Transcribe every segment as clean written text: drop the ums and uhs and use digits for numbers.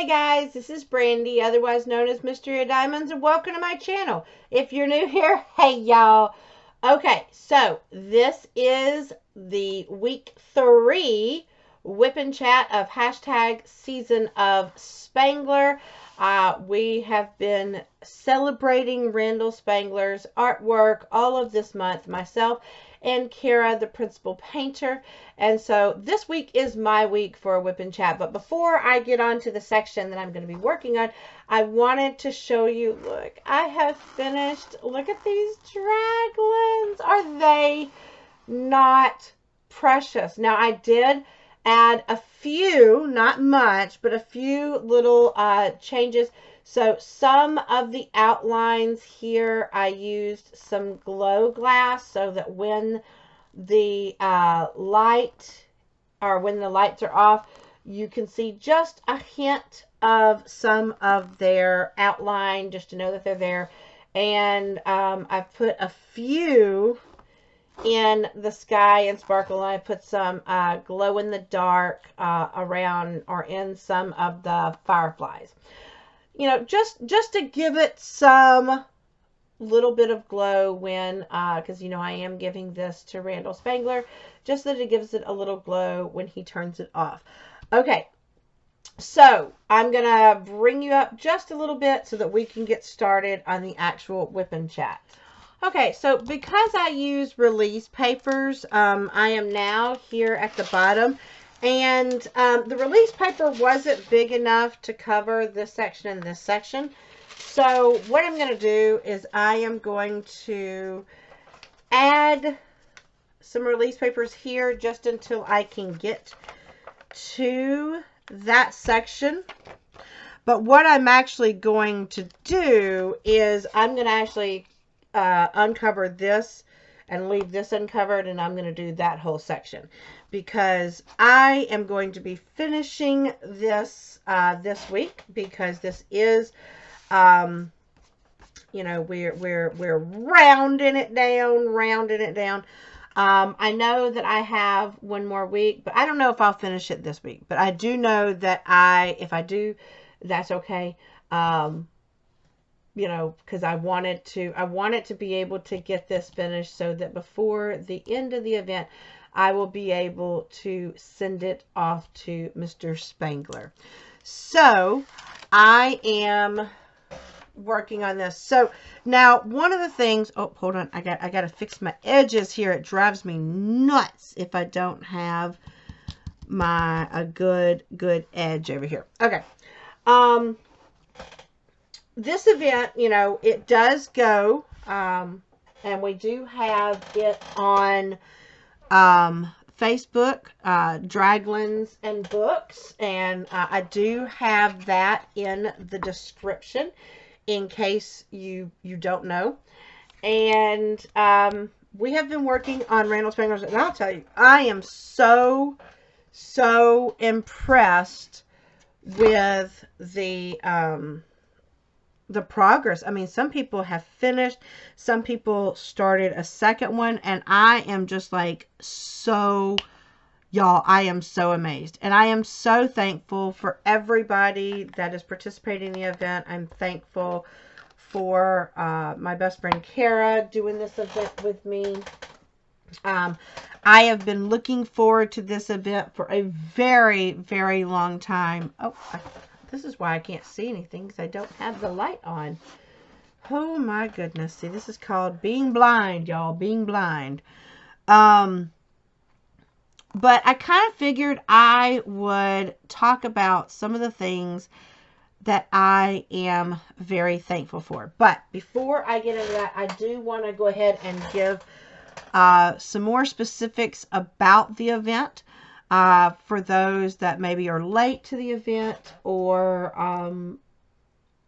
Hey guys, this is Brandy, otherwise known as Mystery of Diamonds, and welcome to my channel. If you're new here, hey y'all. Okay, so this is the week 3 whip and chat of hashtag season of Spangler. We have been celebrating Randall Spangler's artwork all of this month, myself and Kara, the principal painter. And so this week is my week for a whip and chat. But before I get on to the section that I'm going to be working on, I wanted to show you, look, I have finished. Look at these draglins. Are they not precious? Now, I did add a few, not much, but a few little changes. So some of the outlines here, I used some glow glass so that when the lights are off, you can see just a hint of some of their outline, just to know that they're there. And I've put a few in the sky and sparkle, and I put some glow in the dark around or in some of the fireflies. You know, just to give it some little bit of glow when, because, you know, I am giving this to Randall Spangler, just that it gives it a little glow when he turns it off. Okay, so I'm going to bring you up just a little bit so that we can get started on the actual whip and chat. Okay, so because I use release papers, I am now here at the bottom. And the release paper wasn't big enough to cover this section and this section. So what I'm going to do is I am going to add some release papers here just until I can get to that section. But what I'm actually going to do is I'm going to actually uncover this and leave this uncovered, and I'm going to do that whole section because I am going to be finishing this this week, because this is you know, we're rounding it down. I know that I have one more week, but I don't know if I'll finish it this week. But I do know that if I do, that's okay. You know, because I wanted to be able to get this finished so that before the end of the event, I will be able to send it off to Mr. Spangler. So I am working on this. So now one of the things, oh, hold on, I got to fix my edges here. It drives me nuts if I don't have a good edge over here. Okay. This event, you know, it does go, and we do have it on Facebook, Draglins and Books, and I do have that in the description in case you don't know. And we have been working on Randall Spangler's, and I'll tell you, I am so impressed with the progress. I mean, some people have finished, some people started a second one, and I am just like y'all, I am so amazed. And I am so thankful for everybody that is participating in the event. I'm thankful for my best friend Kara doing this event with me. I have been looking forward to this event for a very long time. Oh, this is why I can't see anything, because I don't have the light on. Oh my goodness. See, this is called being blind, y'all. Being blind. But I kind of figured I would talk about some of the things that I am very thankful for. But before I get into that, I do want to go ahead and give some more specifics about the event. For those that maybe are late to the event or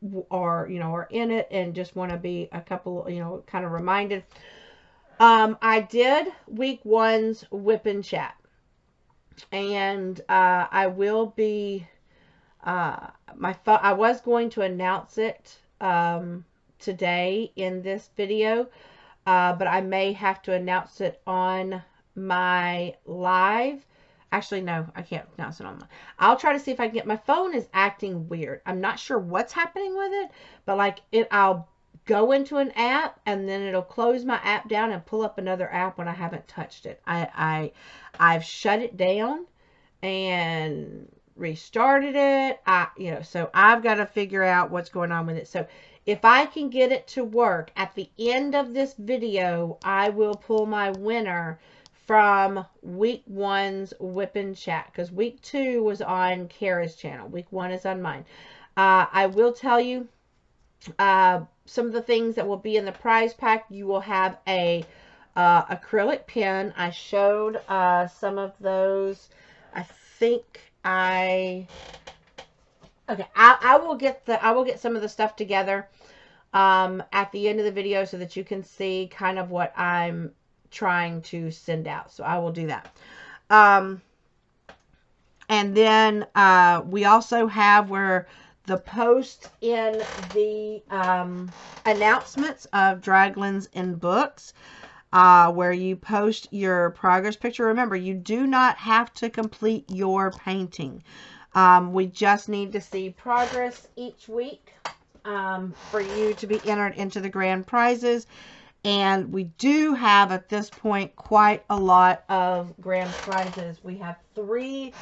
you know, are in it and just want to be a couple, you know, kind of reminded. I did week 1's whip and chat, and I will be I was going to announce it today in this video, but I may have to announce it on my live Actually, no, I can't pronounce it on my. I'll try to see if I can get. My phone is acting weird. I'm not sure what's happening with it, but like I'll go into an app and then it'll close my app down and pull up another app when I haven't touched it. I've shut it down and restarted it. So I've got to figure out what's going on with it. So if I can get it to work at the end of this video, I will pull my winner from week 1's Whip and Chat, because week 2 was on Kara's channel. Week 1 is on mine. I will tell you some of the things that will be in the prize pack. You will have a acrylic pen. I showed some of those. I think I will get some of the stuff together at the end of the video so that you can see kind of what I'm trying to send out. So I will do that. And then we also have where the post in the announcements of Draglins in Books, where you post your progress picture. Remember, you do not have to complete your painting. We just need to see progress each week for you to be entered into the grand prizes. And we do have at this point quite a lot of grand prizes. We have 3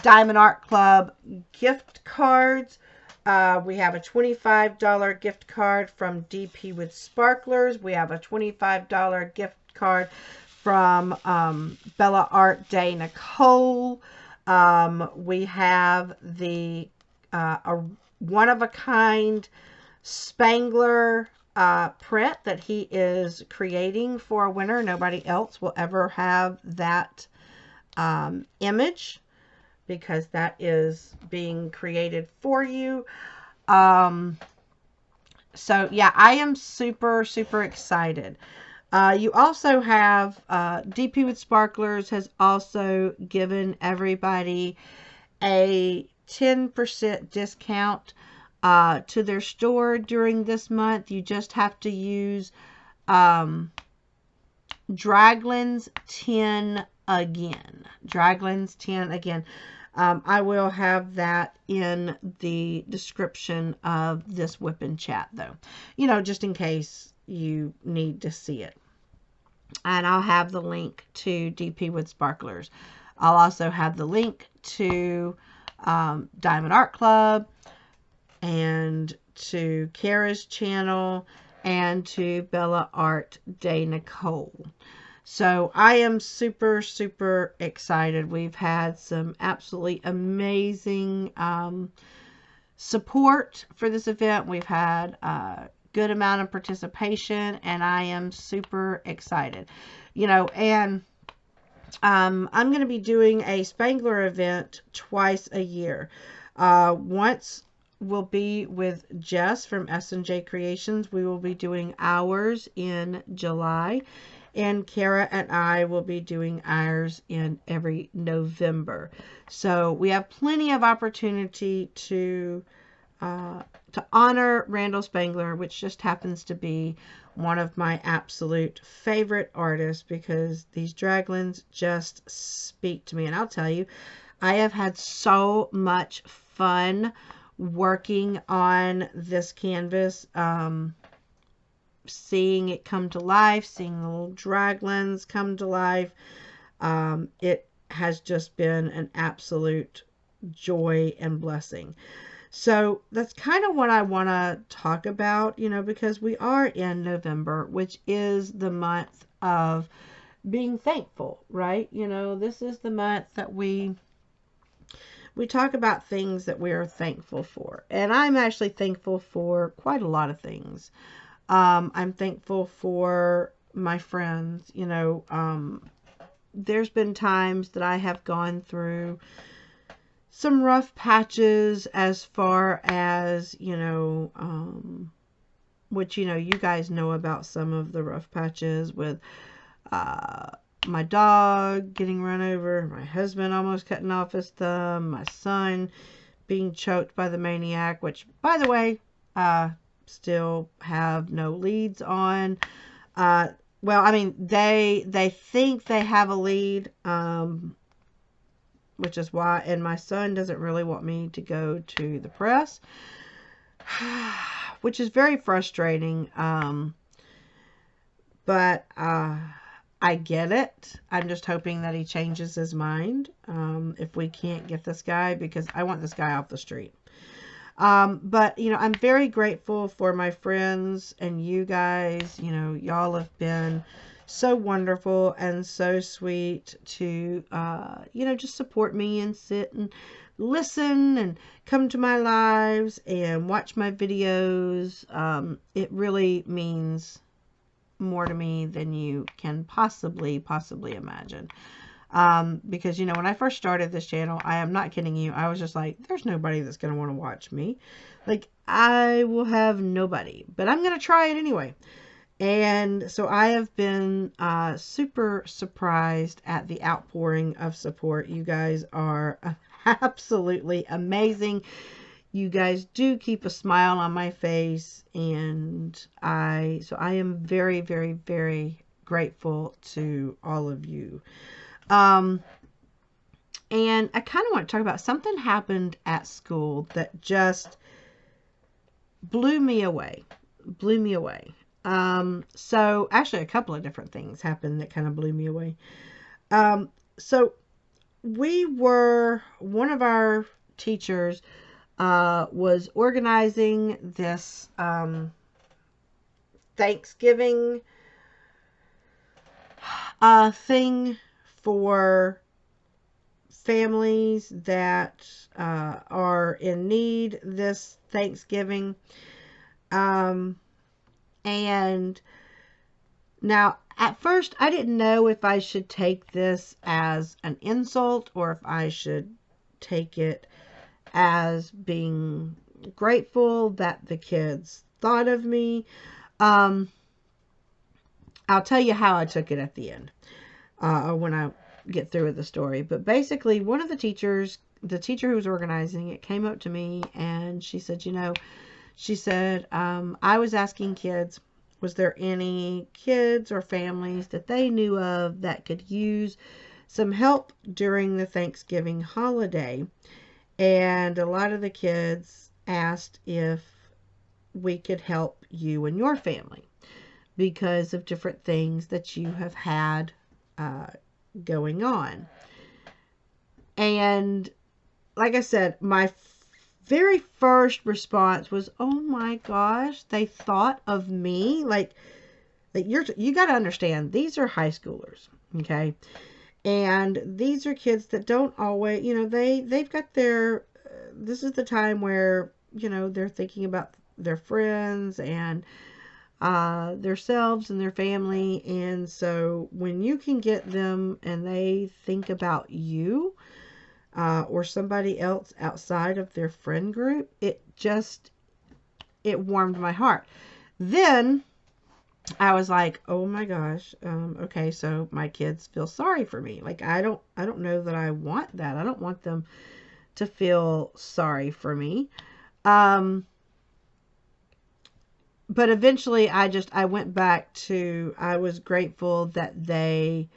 Diamond Art Club gift cards. We have a $25 gift card from DP with Sparklers. We have a $25 gift card from Bella Art Day Nicole. We have the a one-of-a-kind Spangler print that he is creating for a winner. Nobody else will ever have that image, because that is being created for you. So yeah, I am super excited. You also have DP with Sparklers has also given everybody a 10% discount to their store during this month. You just have to use Draglins 10 again. Draglins 10 again. I will have that in the description of this Whip and Chat, though. You know, just in case you need to see it. And I'll have the link to DP with Sparklers. I'll also have the link to Diamond Art Club and to Kara's channel and to Bella Art Day Nicole. So I am super excited. We've had some absolutely amazing support for this event. We've had a good amount of participation, and I am super excited. You know, and I'm going to be doing a Spangler event twice a year. Once will be with Jess from S&J Creations. We will be doing ours in July. And Kara and I will be doing ours in every November. So we have plenty of opportunity to honor Randall Spangler, which just happens to be one of my absolute favorite artists, because these Draglins just speak to me. And I'll tell you, I have had so much fun working on this canvas. Seeing it come to life, seeing the little Draglins come to life. It has just been an absolute joy and blessing. So that's kind of what I want to talk about, you know, because we are in November, which is the month of being thankful, right? You know, this is the month that we talk about things that we are thankful for. And I'm actually thankful for quite a lot of things. I'm thankful for my friends. You know, there's been times that I have gone through some rough patches as far as, you know, which, you know, you guys know about some of the rough patches with my dog getting run over, my husband almost cutting off his thumb, my son being choked by the maniac, which, by the way, still have no leads on. Well, I mean, they think they have a lead. which is why, and my son doesn't really want me to go to the press, which is very frustrating. But I get it. I'm just hoping that he changes his mind if we can't get this guy, because I want this guy off the street. But, you know, I'm very grateful for my friends and you guys. You know, y'all have been so wonderful and so sweet to, you know, just support me and sit and listen and come to my lives and watch my videos. It really means more to me than you can possibly imagine. Because, you know, when I first started this channel, I am not kidding you, I was just like, there's nobody that's going to want to watch me. Like, I will have nobody, but I'm going to try it anyway. And so I have been super surprised at the outpouring of support. You guys are absolutely amazing. You guys do keep a smile on my face, and I am very, very, very grateful to all of you. And I kind of want to talk about something happened at school that just blew me away. So actually a couple of different things happened that kind of blew me away. So one of our teachers was organizing this Thanksgiving thing for families that are in need this Thanksgiving. And now, at first, I didn't know if I should take this as an insult or if I should take it as being grateful that the kids thought of me. I'll tell you how I took it at the end, when I get through with the story. But basically, one of the teachers, the teacher who was organizing it, came up to me and she said, you know, I was asking kids, was there any kids or families that they knew of that could use some help during the Thanksgiving holiday? And a lot of the kids asked if we could help you and your family because of different things that you have had going on. And like I said, my very first response was, oh my gosh, they thought of me. Like you got to understand, these are high schoolers, okay? And these are kids that don't always, you know, they've got their, this is the time where, you know, they're thinking about their friends and themselves and their family. And so when you can get them and they think about you, or somebody else outside of their friend group, it warmed my heart. Then I was like, oh my gosh, okay, so my kids feel sorry for me. Like, I don't know that I want that. I don't want them to feel sorry for me. But eventually I went back to, I was grateful that they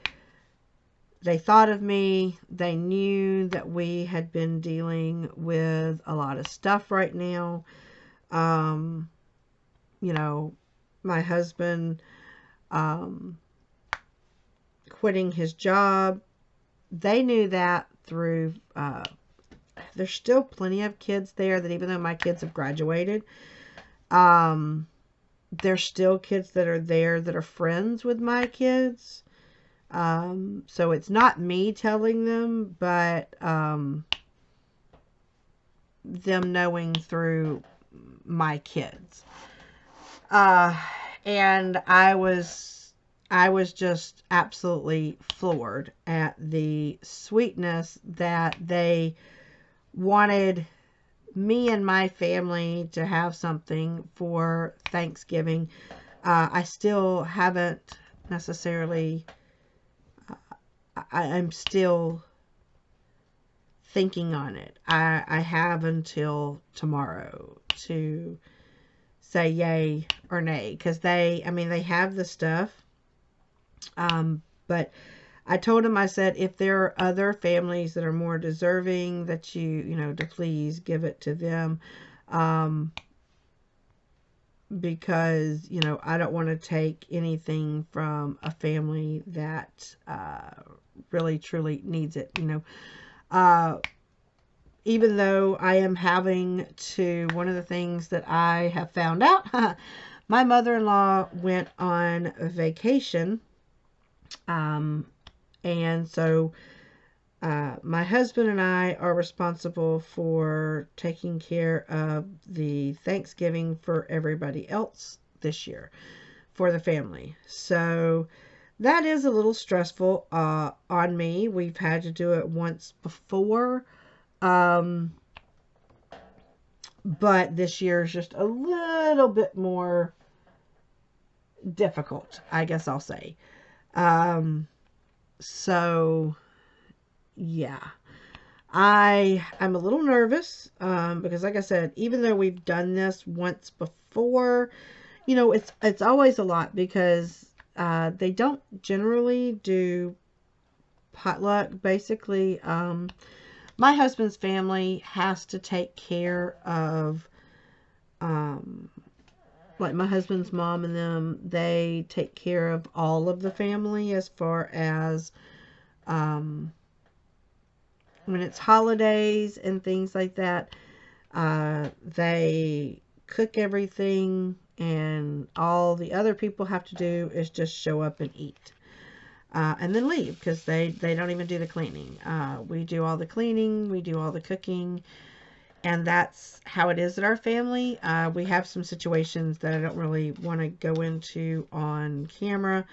thought of me. They knew that we had been dealing with a lot of stuff right now. You know, my husband quitting his job. They knew that through, there's still plenty of kids there that even though my kids have graduated, there's still kids that are there that are friends with my kids. So it's not me telling them, but them knowing through my kids. And I was just absolutely floored at the sweetness that they wanted me and my family to have something for Thanksgiving. I still haven't necessarily, I'm still thinking on it. I have until tomorrow to say yay or nay, because they have the stuff, but I told him, I said, if there are other families that are more deserving, that you know, to please give it to them. Because, you know, I don't want to take anything from a family that really truly needs it, you know. Even though I am having to, one of the things that I have found out, my mother-in-law went on vacation, and so my husband and I are responsible for taking care of the Thanksgiving for everybody else this year for the family. So that is a little stressful on me. We've had to do it once before, but this year is just a little bit more difficult, I guess I'll say. So yeah. I'm a little nervous because, like I said, even though we've done this once before, you know, it's always a lot because they don't generally do potluck. Basically, my husband's family has to take care of, like my husband's mom and them. They take care of all of the family as far as when it's holidays and things like that. They cook everything, and all the other people have to do is just show up and eat. And then leave, because they don't even do the cleaning. We do all the cleaning, we do all the cooking, and that's how it is at our family. We have some situations that I don't really want to go into on camera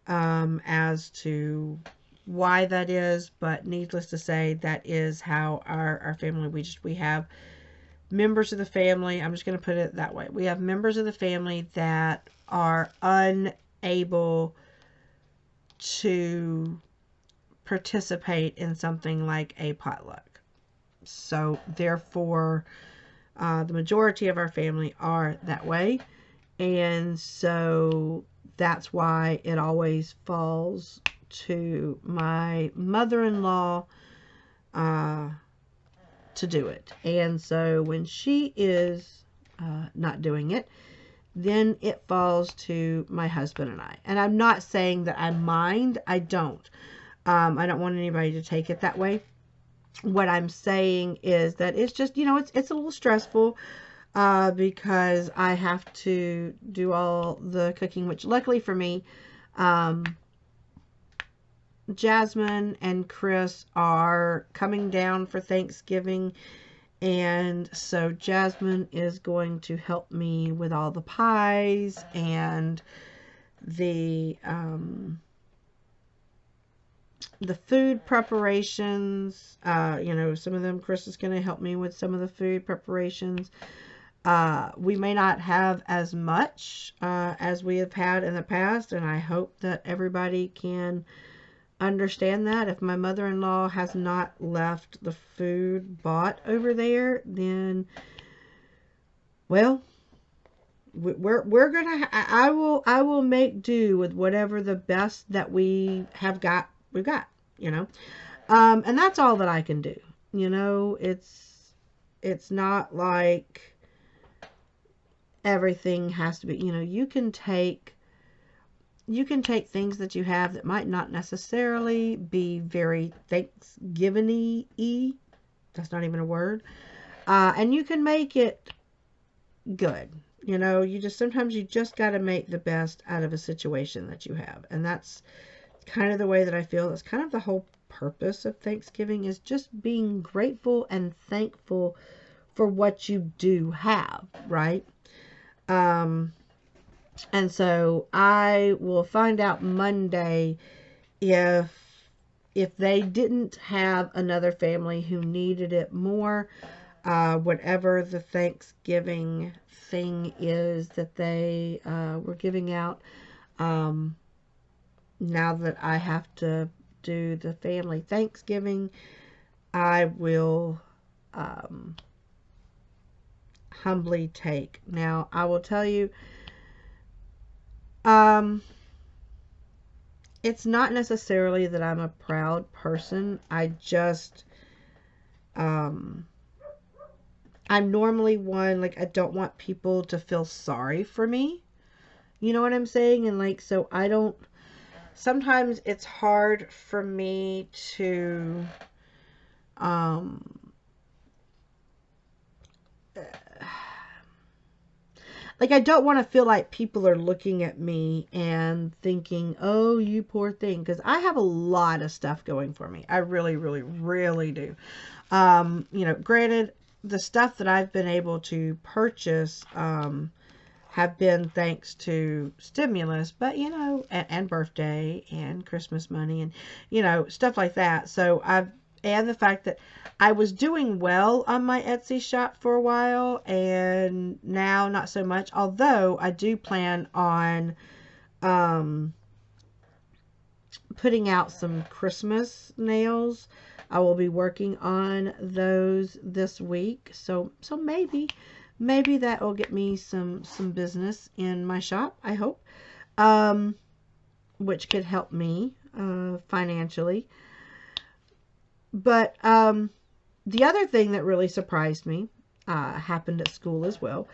as to why that is, but needless to say, that is how our family, we have members of the family, I'm just going to put it that way, we have members of the family that are unable to participate in something like a potluck. So therefore, the majority of our family are that way, and so that's why it always falls to my mother-in-law to do it. And so when she is not doing it, then it falls to my husband and I. And I'm not saying that I mind. I don't. I don't want anybody to take it that way. What I'm saying is that it's just, you know, it's a little stressful because I have to do all the cooking, which luckily for me, Jasmine and Chris are coming down for Thanksgiving, and so Jasmine is going to help me with all the pies and the food preparations. You know, some of them Chris is going to help me with some of the food preparations. We may not have as much as we have had in the past, and I hope that everybody can understand that. If my mother-in-law has not left the food bought over there, then, well, we're gonna, I will make do with whatever the best that we've got, you know. And that's all that I can do. You know, it's not like everything has to be, you know, you can take things that you have that might not necessarily be very Thanksgiving-y. That's not even a word. And you can make it good. You know, sometimes you just got to make the best out of a situation that you have. And that's kind of the way that I feel. That's kind of the whole purpose of Thanksgiving, is just being grateful and thankful for what you do have, right? And so I will find out Monday if they didn't have another family who needed it more, whatever the Thanksgiving thing is that they were giving out. Now that I have to do the family Thanksgiving, I will humbly take. Now, I will tell you, it's not necessarily that I'm a proud person. Um, I'm normally one, like, I don't want people to feel sorry for me. You know what I'm saying? And like, so I don't, sometimes it's hard for me to, um, like, I don't want to feel like people are looking at me and thinking, oh, you poor thing. Because I have a lot of stuff going for me. I really, really, really do. Granted, the stuff that I've been able to purchase have been thanks to stimulus, but and birthday and Christmas money and stuff like that. So and the fact that I was doing well on my Etsy shop for a while, and now not so much. Although I do plan on um, putting out some Christmas nails. I will be working on those this week. So maybe that will get me some business in my shop, I hope. Um, which could help me financially. But the other thing that really surprised me happened at school as well.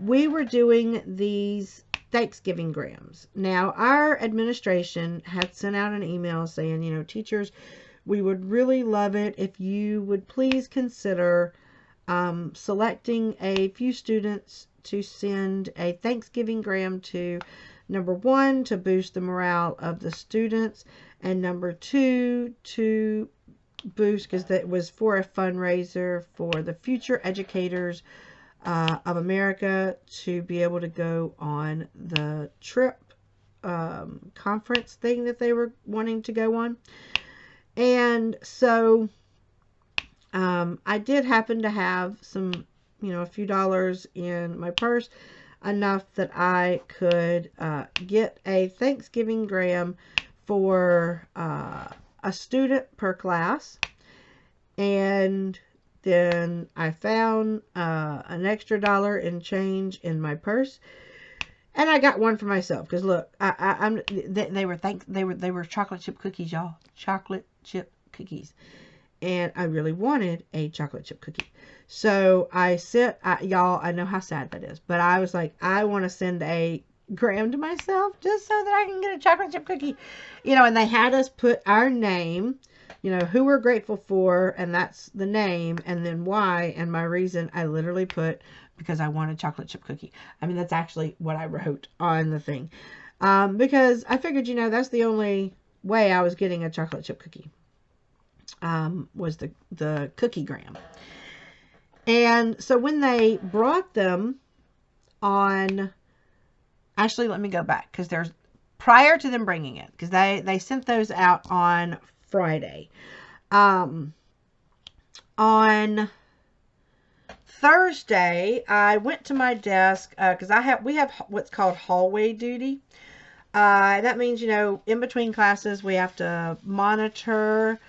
We were doing these Thanksgiving grams. Now, our administration had sent out an email saying, teachers, we would really love it if you would please consider selecting a few students to send a Thanksgiving gram to. Number one, to boost the morale of the students, and number two, to boost, because that was for a fundraiser for the future educators of America to be able to go on the trip conference thing that they were wanting to go on. And so I did happen to have some, a few dollars in my purse, enough that I could get a Thanksgiving gram for a student per class. And then I found an extra dollar in change in my purse, and I got one for myself. Because look, they were chocolate chip cookies, y'all. Chocolate chip cookies. And I really wanted a chocolate chip cookie. So I said, y'all, I know how sad that is, but I was like, I want to send a gram to myself just so that I can get a chocolate chip cookie. And they had us put our name, who we're grateful for, and that's the name, and then why, and my reason I literally put, because I want a chocolate chip cookie. I mean, that's actually what I wrote on the thing. Because I figured, that's the only way I was getting a chocolate chip cookie. Was the cookie gram. And so when they brought them on, actually, let me go back, because there's, prior to them bringing it, because they sent those out on Friday. On Thursday, I went to my desk, because we have what's called hallway duty. That means, in between classes, we have to monitor.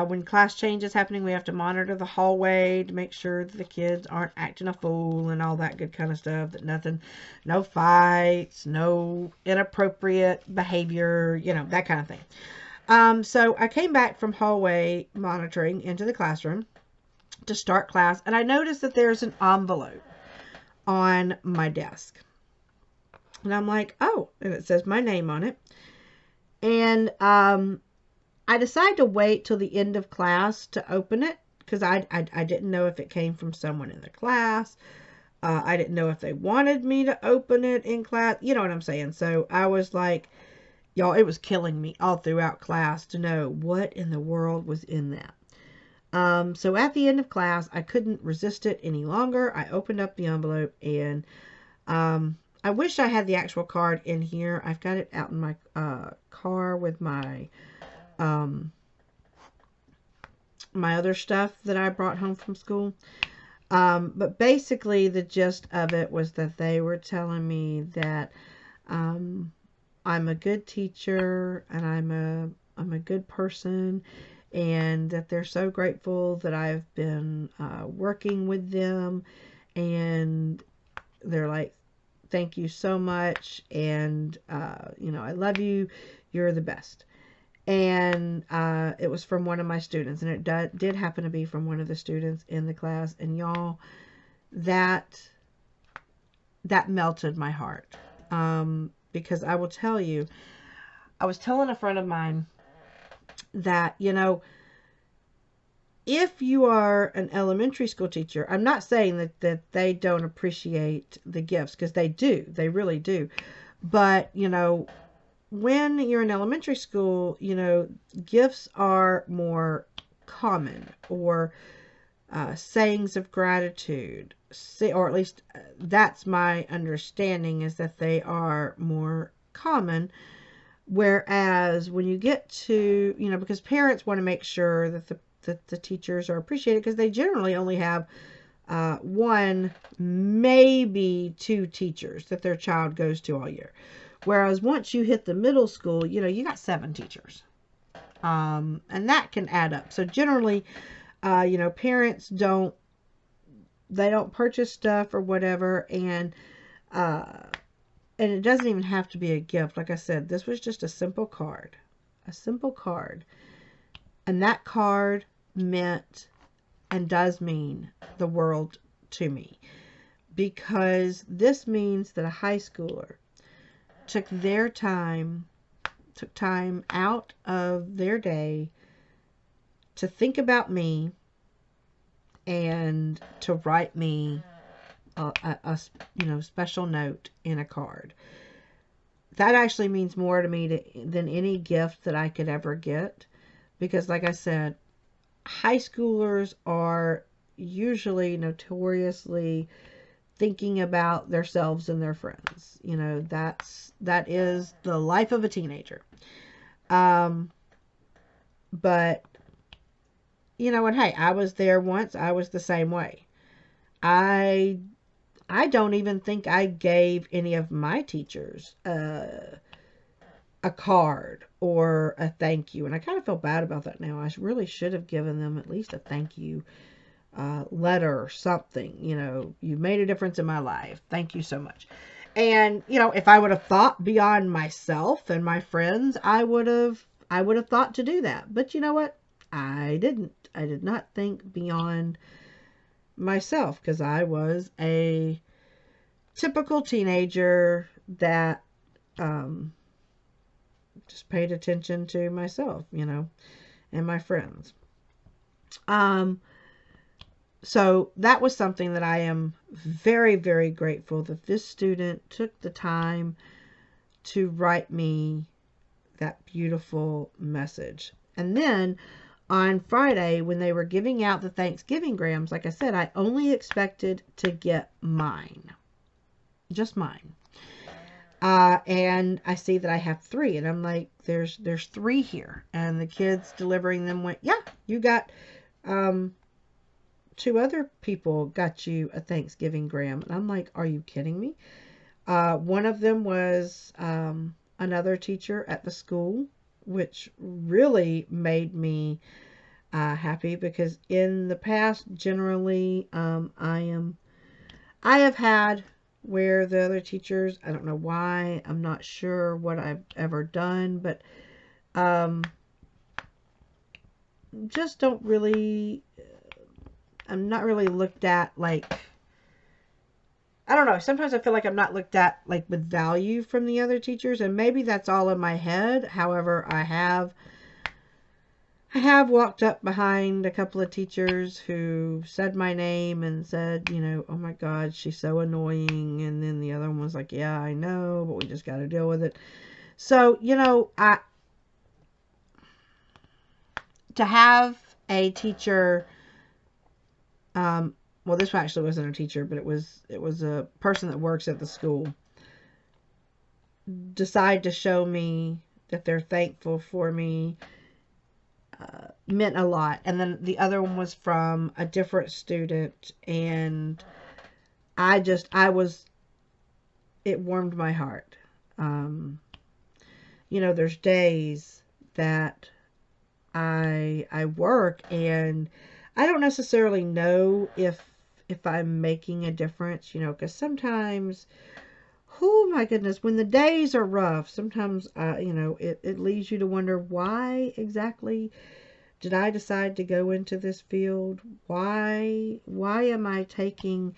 When class change is happening, we have to monitor the hallway to make sure that the kids aren't acting a fool and all that good kind of stuff. That no fights, no inappropriate behavior, that kind of thing. So I came back from hallway monitoring into the classroom to start class, and I noticed that there's an envelope on my desk. And I'm like, oh, and it says my name on it. And I decided to wait till the end of class to open it, because I didn't know if it came from someone in the class. I didn't know if they wanted me to open it in class. You know what I'm saying? So I was like, y'all, it was killing me all throughout class to know what in the world was in that. So at the end of class, I couldn't resist it any longer. I opened up the envelope, and I wish I had the actual card in here. I've got it out in my car with my my other stuff that I brought home from school. But basically the gist of it was that they were telling me that I'm a good teacher, and I'm a good person, and that they're so grateful that I've been working with them, and they're like, thank you so much. And, I love you. You're the best. And it was from one of my students. And it did happen to be from one of the students in the class. And y'all, that melted my heart. Because I will tell you, I was telling a friend of mine that, if you are an elementary school teacher, I'm not saying that they don't appreciate the gifts, because they do. They really do. But, when you're in elementary school, gifts are more common, or sayings of gratitude, or at least that's my understanding, is that they are more common. Whereas when you get to, because parents want to make sure that the teachers are appreciated, because they generally only have one, maybe two teachers that their child goes to all year. Whereas once you hit the middle school, you got 7 teachers. And that can add up. So generally, parents don't purchase stuff or whatever, and it doesn't even have to be a gift. Like I said, this was just a simple card. And that card meant and does mean the world to me, because this means that a high schooler took time out of their day to think about me and to write me a special note in a card. That actually means more to me than any gift that I could ever get, because like I said, high schoolers are usually notoriously thinking about themselves and their friends. That is the life of a teenager. But what? Hey, I was there once. I was the same way. I don't even think I gave any of my teachers a card or a thank you. And I kind of feel bad about that now. I really should have given them at least a thank you letter or something. You made a difference in my life. Thank you so much. And, if I would have thought beyond myself and my friends, I would have thought to do that. But you know what? I didn't. I did not think beyond myself, because I was a typical teenager that just paid attention to myself, and my friends. So that was something that I am very, very grateful that this student took the time to write me that beautiful message. And then on Friday, when they were giving out the Thanksgiving grams, like I said, I only expected to get mine. Just mine. And I see that I have 3, and I'm like, there's 3 here. And the kids delivering them went, yeah, you got, 2 other people got you a Thanksgiving gram. And I'm like, are you kidding me? One of them was, another teacher at the school, which really made me, happy, because in the past, generally, I have had where the other teachers, I don't know why, I'm not sure what I've ever done, but just don't really, I'm not really looked at like, I don't know, sometimes I feel like I'm not looked at like with value from the other teachers, and maybe that's all in my head. However, I have walked up behind a couple of teachers who said my name and said, oh my God, she's so annoying. And then the other one was like, yeah, I know, but we just got to deal with it. So, to have a teacher, well, this one actually wasn't a teacher, but it was a person that works at the school, decide to show me that they're thankful for me, meant a lot. And then the other one was from a different student, and it warmed my heart. There's days that I work and I don't necessarily know if I'm making a difference, because sometimes oh my goodness, when the days are rough, sometimes, it leads you to wonder, why exactly did I decide to go into this field? Why am I taking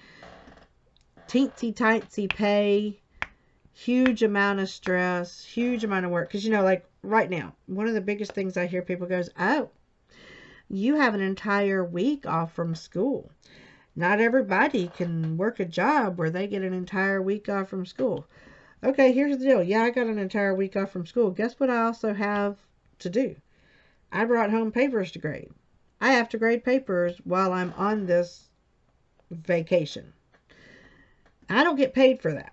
teensy-tiny pay, huge amount of stress, huge amount of work? Because, like right now, one of the biggest things I hear people goes, oh, you have an entire week off from school. Not everybody can work a job where they get an entire week off from school. Okay, here's the deal. Yeah, I got an entire week off from school. Guess what I also have to do? I brought home papers to grade. I have to grade papers while I'm on this vacation. I don't get paid for that.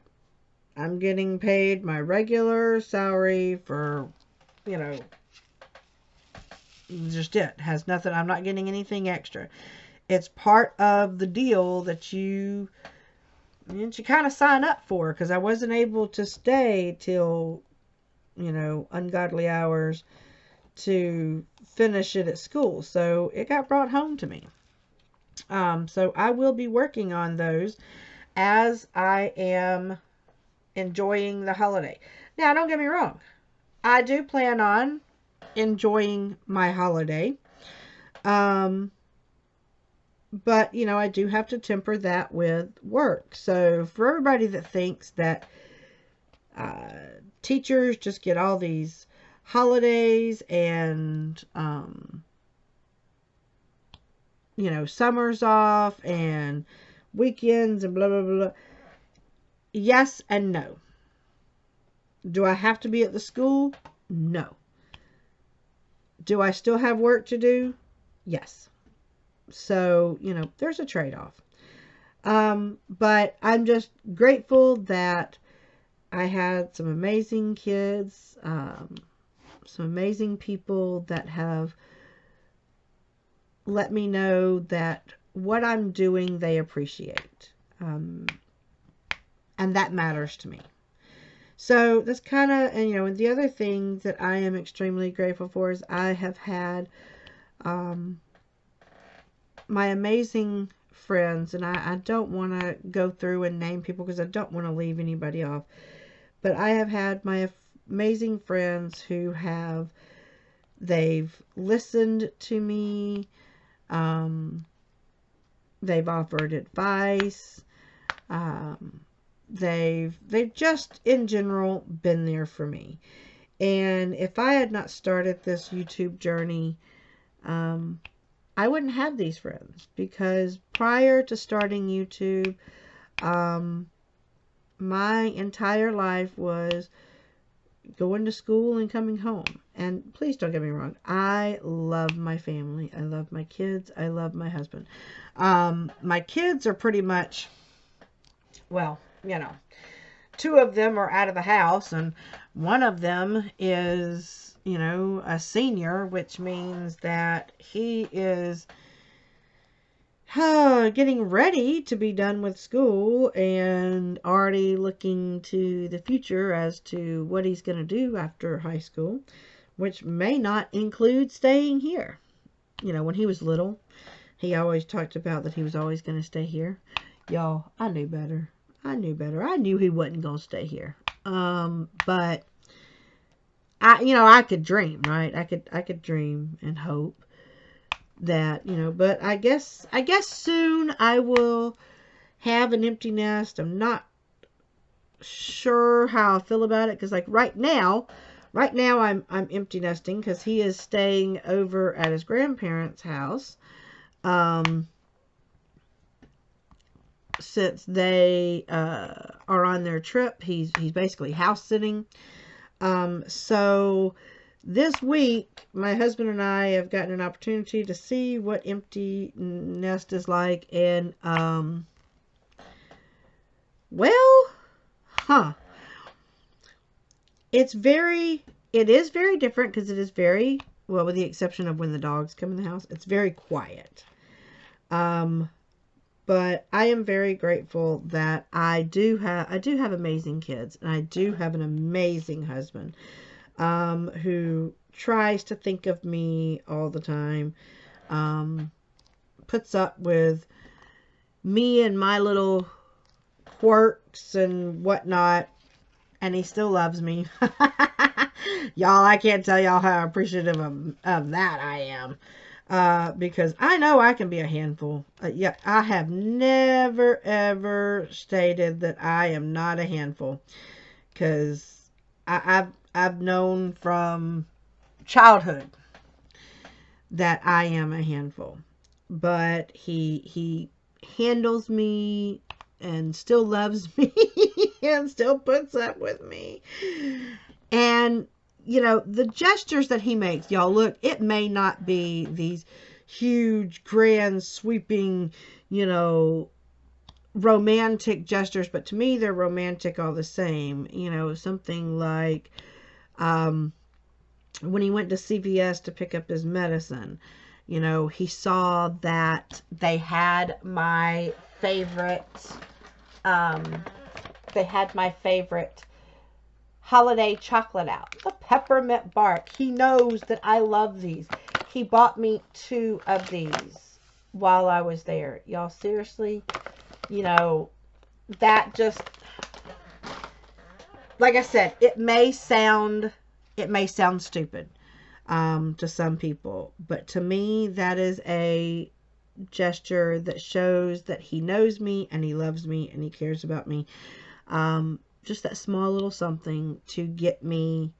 I'm getting paid my regular salary for, just it. Has nothing. I'm not getting anything extra. It's part of the deal that you kind of sign up for, because I wasn't able to stay till, ungodly hours to finish it at school. So it got brought home to me. So I will be working on those as I am enjoying the holiday. Now, don't get me wrong. I do plan on enjoying my holiday. But, I do have to temper that with work. So for everybody that thinks that teachers just get all these holidays and, summers off and weekends and blah, blah, blah. Yes and no. Do I have to be at the school? No. Do I still have work to do? Yes. So, there's a trade-off. But I'm just grateful that I had some amazing kids, some amazing people that have let me know that what I'm doing, they appreciate. And that matters to me. So that's kind of, and the other thing that I am extremely grateful for is I have had, my amazing friends, and I don't want to go through and name people because I don't want to leave anybody off, but I have had my amazing friends who they've listened to me, they've offered advice, they've just in general been there for me. And if I had not started this YouTube journey, I wouldn't have these friends, because prior to starting YouTube, my entire life was going to school and coming home. And please don't get me wrong, I love my family. I love my kids. I love my husband. My kids are pretty much, well, two of them are out of the house, and one of them is, a senior, which means that he is getting ready to be done with school and already looking to the future as to what he's going to do after high school, which may not include staying here. When he was little, he always talked about that he was always going to stay here. Y'all, I knew better. I knew he wasn't going to stay here. But I could dream, right? I could dream and hope that, but I guess soon I will have an empty nest. I'm not sure how I feel about it, because like right now I'm empty nesting because he is staying over at his grandparents' house. Since they are on their trip, he's basically house sitting. So this week, my husband and I have gotten an opportunity to see what empty nest is like, and, it is very different, because it is very, well, with the exception of when the dogs come in the house, it's very quiet. But I am very grateful that I do have amazing kids, and I do have an amazing husband, who tries to think of me all the time, puts up with me and my little quirks and whatnot, and he still loves me. Y'all, I can't tell y'all how appreciative of that I am. Because I know I can be a handful. Yeah, I have never, ever stated that I am not a handful. Because I've known from childhood that I am a handful. But he handles me and still loves me and still puts up with me. And, you know, the gestures that he makes, y'all, look, it may not be these huge, grand, sweeping, you know, romantic gestures, but to me, they're romantic all the same. You know, something like when he went to CVS to pick up his medicine, you know, he saw that they had my favorite, they had my favorite holiday chocolate out, the peppermint bark. He knows that I love these. He bought me 2 of these while I was there. Y'all, seriously, you know, that just, like I said, it may sound stupid to some people, but to me, that is a gesture that shows that he knows me and he loves me and he cares about me. Just that small little something to get me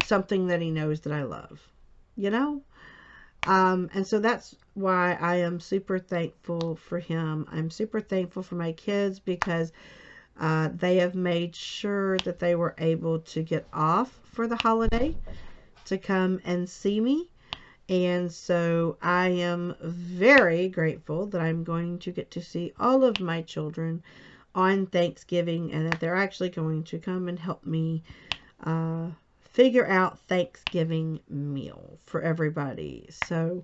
something that he knows that I love, you know? And so that's why I am super thankful for him. I'm super thankful for my kids because they have made sure that they were able to get off for the holiday to come and see me. And so I am very grateful that I'm going to get to see all of my children on Thanksgiving and that they're actually going to come and help me figure out Thanksgiving meal for everybody. So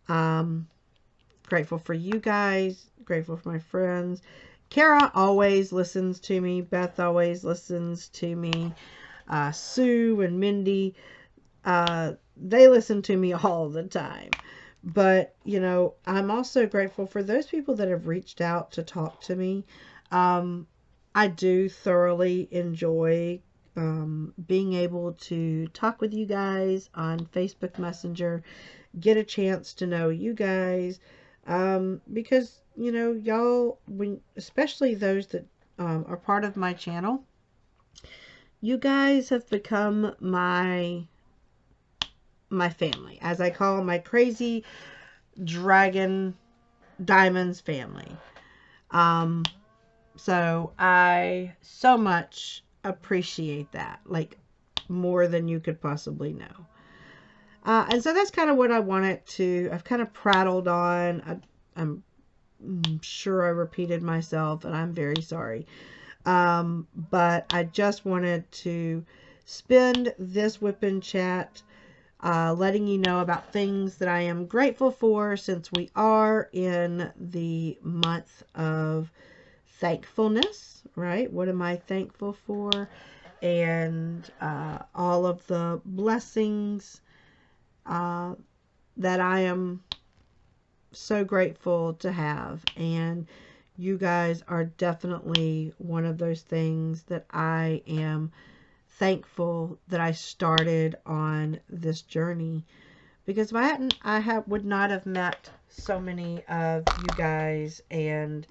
grateful for you guys, grateful for my friends. Kara always listens to me. Beth always listens to me. Sue and Mindy, they listen to me all the time. But, you know, I'm also grateful for those people that have reached out to talk to me. I do thoroughly enjoy being able to talk with you guys on Facebook Messenger, get a chance to know you guys, because, you know, y'all, especially those that are part of my channel, you guys have become my family, as I call my crazy dragon diamonds family. So I so much appreciate that, like more than you could possibly know. And so that's kind of what I wanted to, I've kind of prattled on. I'm sure I repeated myself and I'm very sorry. But I just wanted to spend this whipping chat letting you know about things that I am grateful for since we are in the month of thankfulness, right? What am I thankful for? And all of the blessings that I am so grateful to have. And you guys are definitely one of those things that I am thankful that I started on this journey, because if I hadn't, would not have met so many of you guys and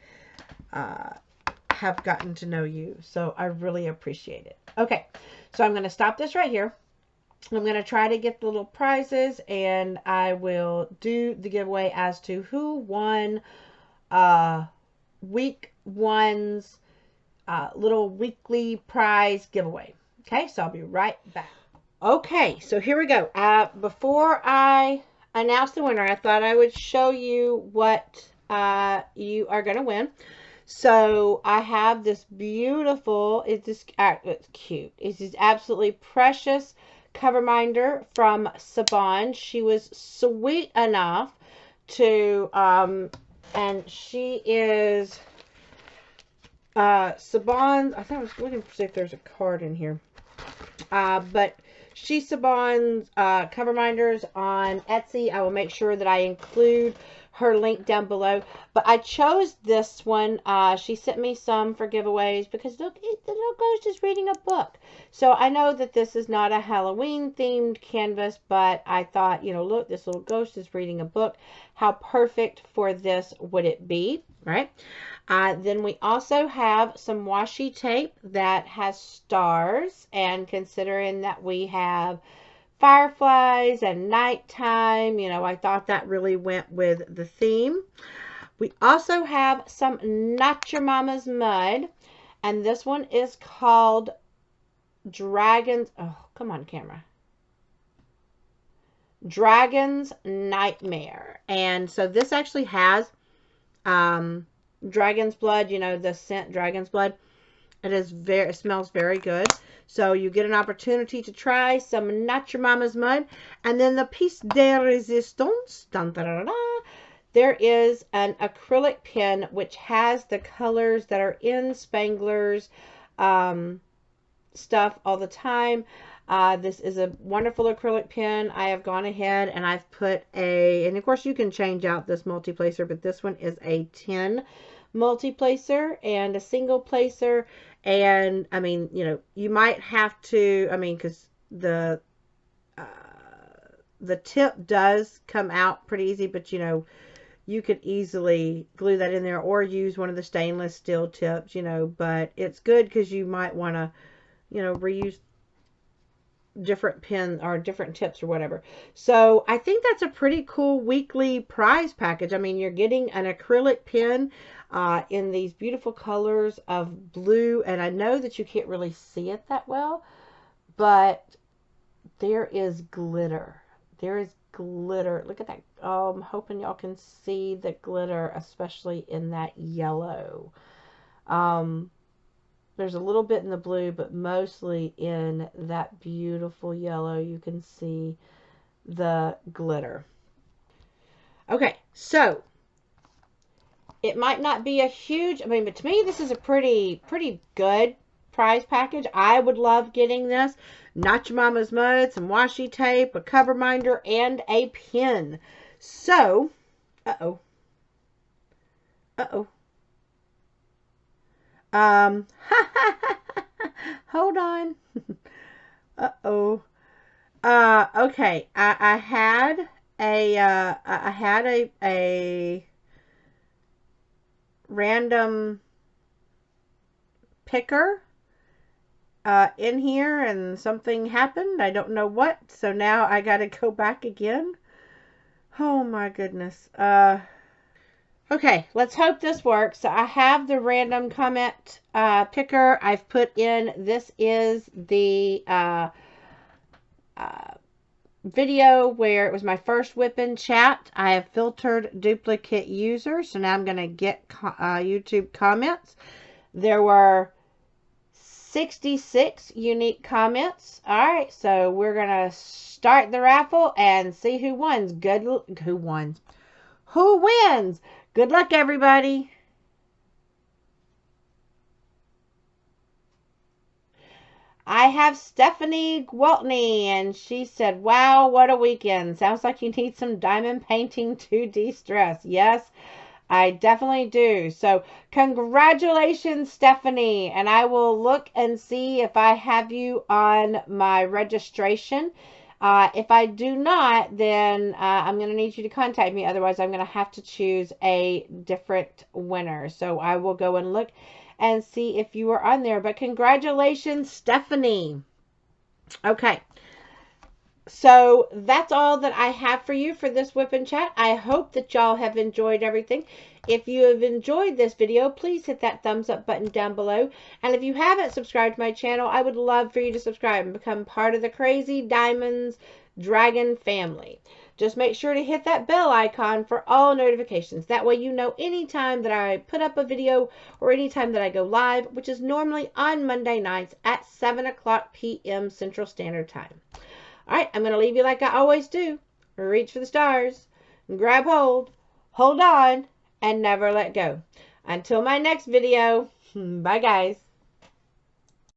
have gotten to know you. So I really appreciate it. Okay, so I'm going to stop this right here. I'm going to try to get the little prizes and I will do the giveaway as to who won week one's little weekly prize giveaway. Okay, so I'll be right back. Okay, so here we go. Before I announce the winner, I thought I would show you what you are going to win. So I have this beautiful, it's cute. It's this absolutely precious cover minder from Saban. She was sweet enough to, and she is Saban. I think I was looking to see if there's a card in here. But she's Saban's cover minders on Etsy. I will make sure that I include her link down below. But I chose this one. She sent me some for giveaways because look, the little ghost is reading a book. So I know that this is not a Halloween themed canvas, but I thought, you know, look, this little ghost is reading a book. How perfect for this would it be, right? Then we also have some washi tape that has stars, and considering that we have fireflies and nighttime, you know, I thought that really went with the theme. We also have some Not Your Mama's Mud, and this one is called Dragons. Oh, come on, camera. Dragon's Nightmare. And so this actually has dragon's blood, you know, the scent dragon's blood. It smells very good. So you get an opportunity to try some Not Your Mama's Mud. And then the piece de resistance, dun, dun, dun, dun, there is an acrylic pen which has the colors that are in Spangler's stuff all the time. This is a wonderful acrylic pen. I have gone ahead and I've put and of course you can change out this multi-placer, but this one is a 10 multi-placer and a single placer. And I mean, you know, you might have to, I mean, because the tip does come out pretty easy, but you know, you could easily glue that in there or use one of the stainless steel tips, you know, but it's good because you might want to, you know, reuse different pins or different tips or whatever. So I think that's a pretty cool weekly prize package. I mean, you're getting an acrylic pen in these beautiful colors of blue, and I know that you can't really see it that well, but there is glitter. There is glitter. Look at that. Oh, I'm hoping y'all can see the glitter, especially in that yellow. There's a little bit in the blue, but mostly in that beautiful yellow, you can see the glitter. Okay, so it might not be a huge, I mean, but to me, this is a pretty good prize package. I would love getting this. Not Your Mama's Mud, some washi tape, a cover binder, and a pen. So, uh-oh. Hold on. Uh-oh. Okay. I had a random picker in here, and something happened. I don't know what. So now I got to go back again. Oh my goodness. Okay, let's hope this works. So I have the random comment picker. I've put in, this is the video where it was my first whip-in chat. I have filtered duplicate users. So now I'm going to get YouTube comments. There were 66 unique comments. All right, so we're going to start the raffle and see who wins. Who wins? Good luck, everybody. I have Stephanie Gwaltney, and she said, wow, what a weekend. Sounds like you need some diamond painting to de-stress. Yes, I definitely do. So congratulations, Stephanie. And I will look and see if I have you on my registration. If I do not, then I'm going to need you to contact me. Otherwise, I'm going to have to choose a different winner. So I will go and look and see if you are on there. But congratulations, Stephanie. Okay. So that's all that I have for you for this whip and chat. I hope that y'all have enjoyed everything. If you have enjoyed this video, please hit that thumbs up button down below. And if you haven't subscribed to my channel, I would love for you to subscribe and become part of the Crazy Diamonds Dragon family. Just make sure to hit that bell icon for all notifications. That way you know anytime that I put up a video or anytime that I go live, which is normally on Monday nights at 7 o'clock p.m. Central Standard Time. All right, I'm going to leave you like I always do. Reach for the stars, grab hold, hold on, and never let go. Until my next video, bye guys.